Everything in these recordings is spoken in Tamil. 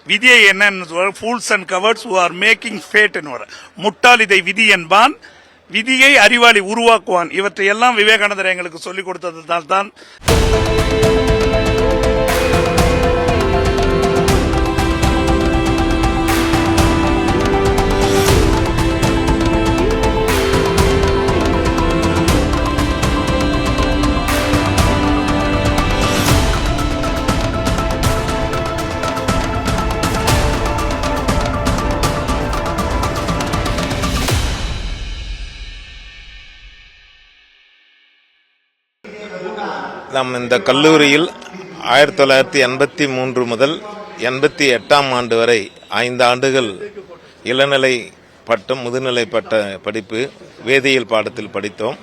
விதியை என்ன fools and cowards who are making fate என்பவர். முட்டாள் இதை விதி என்பான், விதியை அறிவாளி உருவாக்குவான். இவற்றையெல்லாம் விவேகானந்தர் எங்களுக்கு சொல்லிக் கொடுத்ததால் தான் நாம் இந்த கல்லூரியில் 1983 முதல் 88ஆம் ஆண்டு வரை 5 ஆண்டுகள் இளநிலை பட்டம், முதுநிலை பட்ட படிப்பு வேதியியல் பாடத்தில் படித்தோம்.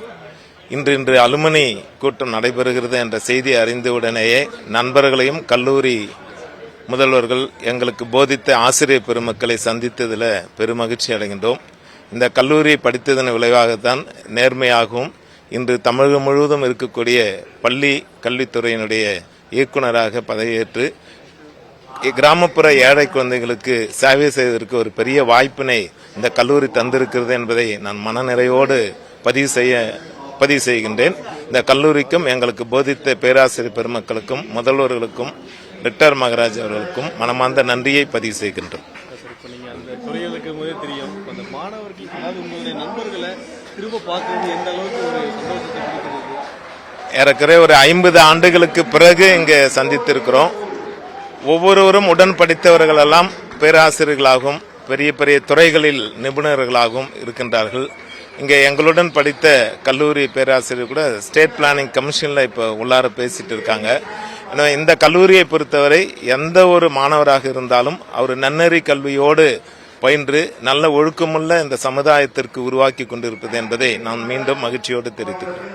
இன்று அலுமினி கூட்டம் நடைபெறுகிறது என்ற செய்தி அறிந்தவுடனேயே நண்பர்களையும் கல்லூரி முதல்வர்கள் எங்களுக்கு போதித்த ஆசிரியர் பெருமக்களை சந்தித்ததில் பெருமகிழ்ச்சி அடைகின்றோம். இந்த கல்லூரியை படித்ததன் விளைவாகத்தான் நேர்மையாகவும் இன்று தமிழகம் முழுவதும் இருக்கக்கூடிய பள்ளி கல்வித்துறையினுடைய இயக்குநராக பதவியேற்று கிராமப்புற ஏழை குழந்தைகளுக்கு சேவை செய்வதற்கு ஒரு பெரிய வாய்ப்பினை இந்த கல்லூரி தந்திருக்கிறது என்பதை நான் மனநிறைவோடு பதிவு செய்கின்றேன். இந்த கல்லூரிக்கும் எங்களுக்கு போதித்த பேராசிரியர் பெருமக்களுக்கும் முதல்வர்களுக்கும் ரிட்டர் மகராஜ் அவர்களுக்கும் மனமார்ந்த நன்றியை பதிவு செய்கின்றோம். ஏறக்குறைய ஒரு 50 ஆண்டுகளுக்கு பிறகு இங்கே சந்தித்திருக்கிறோம். ஒவ்வொருவரும் உடன் படித்தவர்கள் எல்லாம் பேராசிரியர்களாகவும் பெரிய பெரிய துறைகளில் நிபுணர்களாகவும் இருக்கின்றார்கள். இங்கே எங்களுடன் படித்த கல்லூரி பேராசிரியர் கூட ஸ்டேட் பிளானிங் கமிஷன்ல இப்போ உள்ளார பேசிட்டு இருக்காங்க. இந்த கல்லூரியை பொறுத்தவரை எந்த ஒரு மாணவராக இருந்தாலும் அவர் நன்னெறி கல்வியோடு பயின்று நல்ல ஒழுக்கமுள்ள இந்த சமுதாயத்திற்கு உருவாக்கி கொண்டிருப்பது என்பதை நான் மீண்டும் மகிழ்ச்சியோடு தெரிவித்துக்கிறேன்.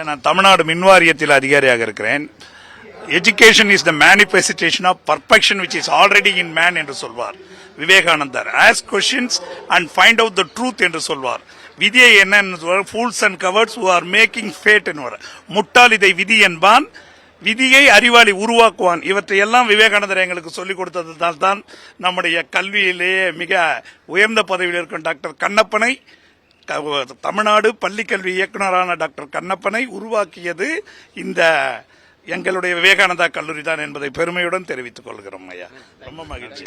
நான் தமிழ்நாடு மின்வாரியத்தில் அதிகாரியாக இருக்கிறேன். Education is the manifestation of perfection which is already in man என்று சொல்வார் விவேகானந்தர். Ask questions and find out the truth என்று சொல்வார். விதியை என்ன fools and cowards who are making fate என்பவர். முட்டாள் இதை விதி என்பான், விதியை அறிவாளி உருவாக்குவான். இவற்றையெல்லாம் விவேகானந்தர் எங்களுக்கு சொல்லிக் கொடுத்ததால் தான் நம்முடைய கல்வியிலேயே மிக உயர்ந்த பதவியில் இருக்கும் டாக்டர் கண்ணப்பனை, தமிழ்நாடு பள்ளிக்கல்வி இயக்குநரான டாக்டர் கண்ணப்பனை உருவாக்கியது இந்த எங்களுடைய விவேகானந்தா கல்லூரி தான் என்பதை பெருமையுடன் தெரிவித்துக் கொள்கிறோம். ஐயா, ரொம்ப மகிழ்ச்சி.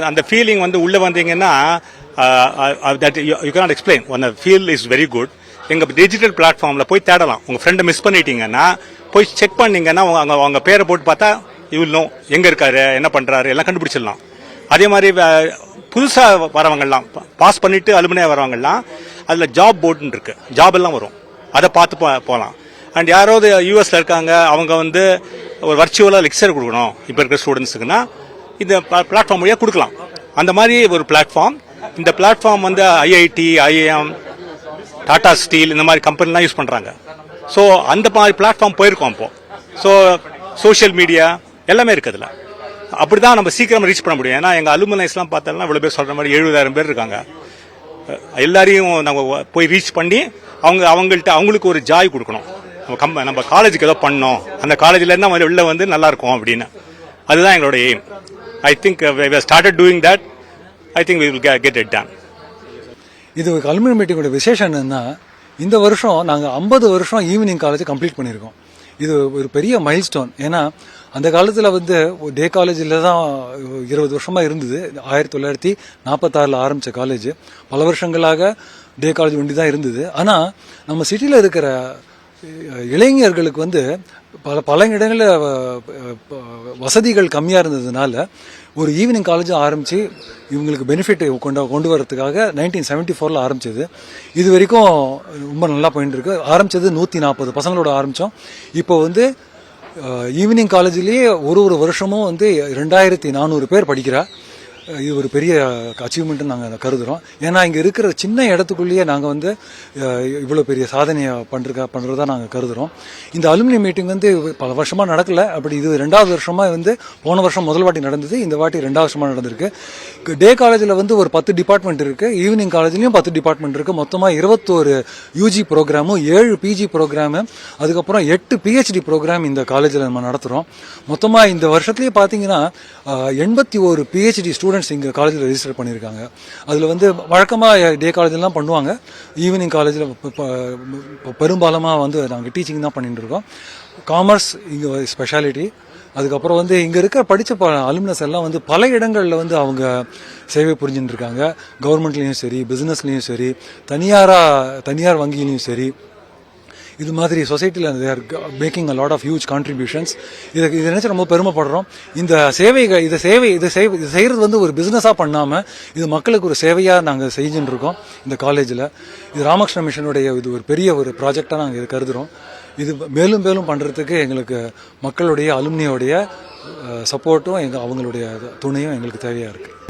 அந்த ஃபீலிங் உள்ள வந்தீங்கன்னா you cannot explain. One feel is very good. எங்க டிஜிட்டல் பிளாட்ஃபார்ம்ல போய் தேடலாம். உங்க ஃப்ரெண்டை மிஸ் பண்ணிட்டீங்கன்னா போய் செக் பண்ணீங்கன்னா அவங்க பேரை போட்டு பார்த்தா you will know எங்க இருக்காரு, என்ன பண்றாரு எல்லாம் கண்டுபிடிச்சிடலாம். அதே மாதிரி புதுசா வரவங்கலாம் பாஸ் பண்ணிட்டு அலுமினியா வரவங்கலாம் அதுல ஜாப் போர்டுன்னு இருக்கு, ஜாப் எல்லாம் வரும், அதை பார்த்து போகலாம். அண்ட் யாராவது யூஎஸ்ல இருக்காங்க, அவங்க ஒரு வர்ச்சுவலா லெக்சர் கொடுக்கணும் இப்ப இருக்கிற ஸ்டூடெண்ட்ஸுக்குன்னா இந்த பிளாட்ஃபார்ம் வழியா கொடுக்கலாம். அந்த மாதிரி ஒரு பிளாட்ஃபார்ம். இந்த பிளாட்ஃபார்ம் ஐஐடி, ஐஏஎம், டாடா ஸ்டீல் இந்த மாதிரி கம்பெனிலாம் யூஸ் பண்றாங்க. ஸோ அந்த மாதிரி பிளாட்ஃபார்ம் போயிருக்கோம் இப்போ. ஸோ சோஷியல் மீடியா எல்லாமே இருக்குதுல. அப்படிதான் நம்ம சீக்கிரம் ரீச் பண்ண முடியும். ஏன்னா எங்க அலுமினைஸ்லாம் பார்த்தோம்னா இவ்வளவு பேர் சொல்ற மாதிரி 70,000 பேர் இருக்காங்க. எல்லாரையும் நம்ம போய் ரீச் பண்ணி அவங்களுக்கு ஒரு ஜாய் கொடுக்கணும். நம்ம காலேஜுக்கு ஏதோ பண்ணோம், அந்த காலேஜ்ல இருந்தா வெளில நல்லா இருக்கும் அப்படின்னு. அதுதான் எங்களோட aim. I think we have started doing that. I think we will get it done. இது அலுமினி மீட்டிங்கோட விசேஷம் என்னன்னா, இந்த வருஷம் நாங்கள் 50 வருஷம் ஈவினிங் காலேஜ் கம்ப்ளீட் பண்ணியிருக்கோம். இது ஒரு பெரிய மைல் ஸ்டோன். ஏன்னா அந்த காலத்தில் டே காலேஜில் தான் 20 வருஷமா இருந்தது. 1946 ஆரம்பித்த காலேஜ். பல வருஷங்களாக டே காலேஜ் ஒண்டி தான் இருந்தது. ஆனால் நம்ம சிட்டியில் இருக்கிற இளைஞர்களுக்கு பல இடங்களில் வசதிகள் கம்மியாக இருந்ததுனால ஒரு ஈவினிங் காலேஜ் ஆரம்பித்து இவங்களுக்கு பெனிஃபிட் கொண்டு வரதுக்காக 1974 ஆரம்பிச்சது. இது வரைக்கும் ரொம்ப நல்லா போயிட்டு இருக்கு. ஆரம்பிச்சது 140 பசங்களோட ஆரம்பித்தோம். இப்போ ஈவினிங் காலேஜ்லேயே ஒரு வருஷமும் 2400 பேர் படிக்கிறா. இது ஒரு பெரிய அச்சீவ்மெண்ட்டு நாங்கள் கருதுகிறோம். ஏன்னா இங்கே இருக்கிற சின்ன இடத்துக்குள்ளேயே நாங்கள் வந்து இவ்வளோ பெரிய சாதனையை பண்ணுறதா நாங்கள் கருதுகிறோம். இந்த அலுமினி மீட்டிங் வந்து பல வருஷமாக நடக்கலை. அப்படி இது 2வது வருஷமாக வந்து போன வருஷம் முதல் வாட்டி நடந்தது, இந்த வாட்டி 2வது வருஷமாக நடந்திருக்கு. டே காலேஜில் வந்து ஒரு 10 டிபார்ட்மெண்ட் இருக்குது, ஈவினிங் காலேஜ்லேயும் 10 டிபார்ட்மெண்ட் இருக்குது. மொத்தமாக 21 யூஜி ப்ரோக்ராமும் 7 பிஜி ப்ரோக்ராமு, அதுக்கப்புறம் 8 பிஹெச்டி ப்ரோக்ராம் இந்த காலேஜில் நம்ம நடத்துகிறோம். மொத்தமாக இந்த வருஷத்துலேயே பார்த்தீங்கன்னா 81 பிஹெச்டி ஸ்டூடெண்ட்ஸ் இங்கே காலேஜில் ரெஜிஸ்டர் பண்ணியிருக்காங்க. அதில் வந்து வழக்கமாக டே காலேஜெலாம் பண்ணுவாங்க, ஈவினிங் காலேஜில் பெரும்பாலமாக வந்து நாங்கள் டீச்சிங் தான் பண்ணிட்டு இருக்கோம். காமர்ஸ் இங்கே ஸ்பெஷாலிட்டி. அதுக்கப்புறம் வந்து இங்கே இருக்க படித்த அலுமினஸ் எல்லாம் வந்து பல இடங்களில் வந்து அவங்க சேவை புரிஞ்சுட்டு இருக்காங்க. கவர்மெண்ட்லேயும் சரி, பிஸ்னஸ்லேயும் சரி, தனியார் வங்கியிலையும் சரி, இது மாதிரி சொசைட்டியில் they are making a lot of huge contributions. இதை நினைச்சு ரொம்ப பெருமைப்படுறோம். இந்த இதை செய்கிறது வந்து ஒரு பிஸ்னஸாக பண்ணாமல் இது மக்களுக்கு ஒரு சேவையாக நாங்கள் செஞ்சுட்டு இருக்கோம் இந்த காலேஜில். இது ராமகிருஷ்ண மிஷனுடைய இது ஒரு பெரிய ஒரு ப்ராஜெக்டாக நாங்கள் இதை கருதுகிறோம். இது மேலும் மேலும் பண்ணுறதுக்கு எங்களுக்கு மக்களுடைய அலுமினியோடைய சப்போர்ட்டும் அவங்களுடைய துணையும் எங்களுக்கு தேவையாக இருக்குது.